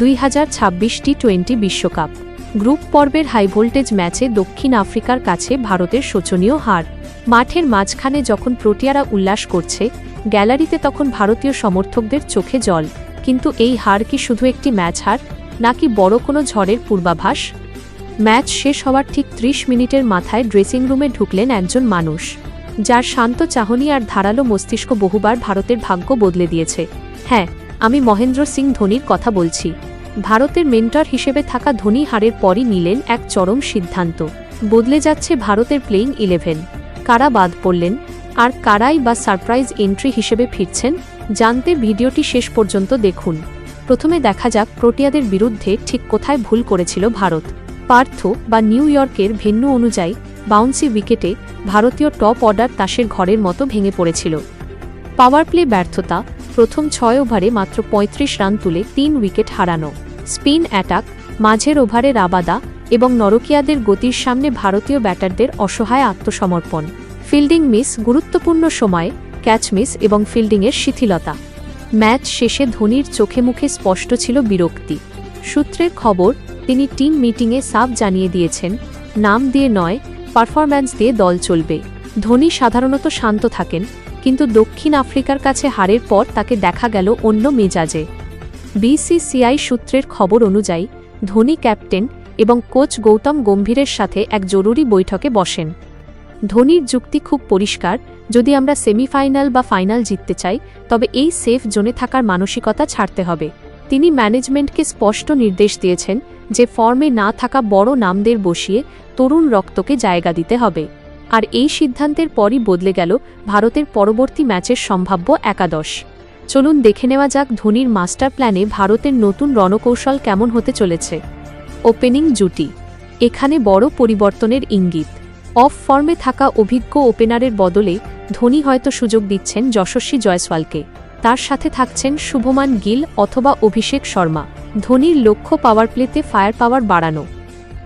2026 T20 বিশ্বকাপ group পর্বের high voltage ম্যাচে দক্ষিণ আফ্রিকার কাছে ভারতের শোচনীয় হার। মাঠের মাঝখানে যখন প্রোটিয়ারা উল্লাস করছে, গ্যালারিতে তখন ভারতীয় সমর্থকদের চোখে জল। কিন্তু এই হার কি শুধু একটি ম্যাচ হার, নাকি বড় কোনো ঝড়ের পূর্বাভাস? ম্যাচ শেষ হওয়ার ঠিক 30 মিনিটের মাথায় ড্রেসিং রুমে ঢুকলেন একজন মানুষ, যার শান্ত চাহনি আর ধারালো মস্তিষ্ক বহুবার ভারতের ভাগ্য বদলে দিয়েছে। হ্যাঁ, আমি মহেন্দ্র সিং ধোনির কথা বলছি। ভারতের মেন্টর হিসেবে থাকা ধোনি হারের পরই নিলেন এক চরম সিদ্ধান্ত। বদলে যাচ্ছে ভারতের প্লেইং 11। কারা বাদ পড়লেন, আর কারাই বা সারপ্রাইজ এন্ট্রি হিসেবে ফিরছেন, জানতে ভিডিওটি শেষ পর্যন্ত দেখুন। প্রথমে দেখা যাক প্রোটিয়াদের বিরুদ্ধে ঠিক কোথায় ভুল করেছিল ভারত। পার্থ বা নিউ ইয়র্কের ভেন্যু অনুযায়ী বাউন্সি উইকেটে ভারতীয় টপ অর্ডার তাসের ঘরের মতো ভেঙে পড়েছিল। পাওয়ার প্লে ব্যর্থতা, প্রথম 6 ওভারে মাত্র 35 রান তুলে 3 উইকেট হারানো। স্পিন অ্যাটাক, মাঝের ওভারে রাবাদা এবং নরকিয়াদের গতির সামনে ভারতীয় ব্যাটারদের অসহায় আত্মসমর্পণ। ফিল্ডিং মিস, গুরুত্বপূর্ণ সময়ে ক্যাচ মিস এবং ফিল্ডিংয়ের শিথিলতা। ম্যাচ শেষে ধোনির চোখে মুখে স্পষ্ট ছিল বিরক্তি। সূত্রের খবর, তিনি টিম মিটিংয়ে সাফ জানিয়ে দিয়েছেন, নাম দিয়ে নয়, পারফরম্যান্স দিয়ে দল চলবে। ধোনি সাধারণত শান্ত থাকেন, কিন্তু দক্ষিণ আফ্রিকার কাছে হারের পর তাকে দেখা গেল অন্য মেজাজে। বিসিসিআই সূত্রের খবর অনুযায়ী ধোনি ক্যাপ্টেন এবং কোচ গৌতম গম্ভীরের সাথে এক জরুরি বৈঠকে বসেন। ধোনির যুক্তি খুব পরিষ্কার, যদি আমরা সেমিফাইনাল বা ফাইনাল জিততে চাই, তবে এই সেফ জোনে থাকার মানসিকতা ছাড়তে হবে। তিনি ম্যানেজমেন্টকে স্পষ্ট নির্দেশ দিয়েছেন যে ফর্মে না থাকা বড় নামদের বসিয়ে তরুণ রক্তকে জায়গা দিতে হবে। আর এই সিদ্ধান্তের পরই বদলে গেল ভারতের পরবর্তী ম্যাচের সম্ভাব্য একাদশ। চলুন দেখে নেওয়া যাক ধোনির মাস্টার প্ল্যানে ভারতের নতুন রণকৌশল কেমন হতে চলেছে। ওপেনিং জুটি, এখানে বড় পরিবর্তনের ইঙ্গিত। অফ ফর্মে থাকা অভিজ্ঞ ওপেনারের বদলে ধোনি হয়তো সুযোগ দিচ্ছেন যশস্বী জয়সওয়ালকে। তার সাথে থাকছেন শুভমান গিল অথবা অভিষেক শর্মা। ধোনির লক্ষ্য পাওয়ার প্লেতে ফায়ার পাওয়ার বাড়ানো।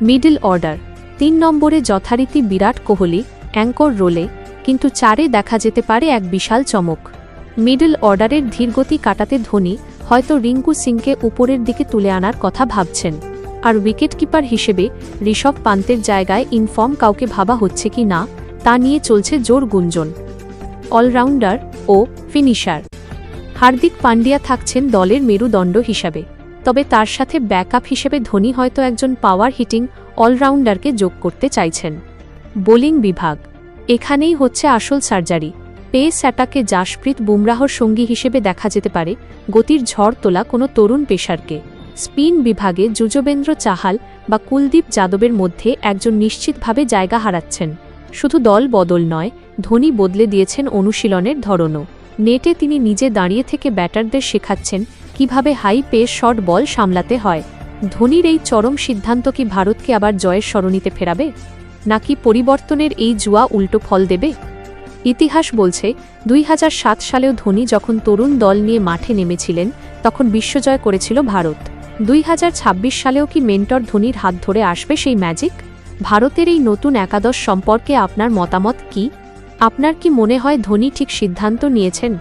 মিডল অর্ডার, 3 নম্বরে যথারীতি বিরাট কোহলি অ্যাঙ্কর রোলে, কিন্তু 4-এ দেখা যেতে পারে এক বিশাল চমক। মিডল অর্ডারের ধীরগতি কাটাতে ধোনি হয়তো রিঙ্কু সিংকে উপরের দিকে তুলে আনার কথা ভাবছেন। আর উইকেটকিপার হিসেবে ঋষভ পান্তের জায়গায় ইনফর্ম কাউকে ভাবা হচ্ছে কি না, তা নিয়ে চলছে জোর গুঞ্জন। অলরাউন্ডার ও ফিনিশার, হার্দিক পান্ডিয়া থাকছেন দলের মেরুদণ্ড হিসাবে, তবে তার সাথে ব্যাকআপ হিসেবে ধোনি হয়তো একজন পাওয়ার হিটিং অলরাউন্ডারকে যোগ করতে চাইছেন। বোলিং বিভাগ, এখানেই হচ্ছে আসল সার্জারি। পেস অ্যাটাকে জাসপ্রীত বুমরাহর সঙ্গী হিসেবে দেখা যেতে পারে গতির ঝড় তোলা কোনো তরুণ পেসারকে। স্পিন বিভাগে যুজবেন্দ্র চাহাল বা কুলদীপ যাদবের মধ্যে একজন নিশ্চিতভাবে জায়গা হারাচ্ছেন। শুধু দল বদল নয়, ধোনি বদলে দিয়েছেন অনুশীলনের ধরনও। নেটে তিনি নিজে দাঁড়িয়ে থেকে ব্যাটারদের শেখাচ্ছেন কিভাবে হাই পেস শর্ট বল সামলাতে হয়। ধোনির এই চরম সিদ্ধান্ত কি ভারতকে আবার জয়ের সরণিতে ফেরাবে, নাকি পরিবর্তনের এই জুয়া উল্টো ফল দেবে? ইতিহাস বলছে 2007 সালেও ধোনি যখন তরুণ দল নিয়ে মাঠে নেমেছিলেন, তখন বিশ্বজয় করেছিল ভারত। 2026 সালেও কি মেন্টর ধোনির হাত ধরে আসবে সেই ম্যাজিক? ভারতের এই নতুন একাদশ সম্পর্কে আপনার মতামত কি? আপনার কি মনে হয় ধোনি ঠিক সিদ্ধান্ত নিয়েছেন?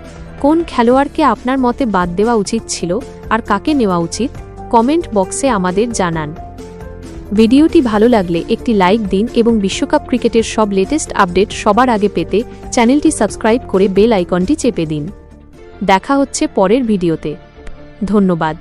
কোন খেলোয়াড়কে আপনার মতে বাদ দেওয়া উচিত ছিল, আর কাকে নেওয়া উচিত? কমেন্ট বক্সে আমাদের জানান। ভিডিওটি ভালো লাগলে একটি লাইক দিন এবং বিশ্বকাপ ক্রিকেটের সব লেটেস্ট আপডেট সবার আগে পেতে চ্যানেলটি সাবস্ক্রাইব করে বেল আইকনটি চেপে দিন। দেখা হচ্ছে পরের ভিডিওতে। ধন্যবাদ।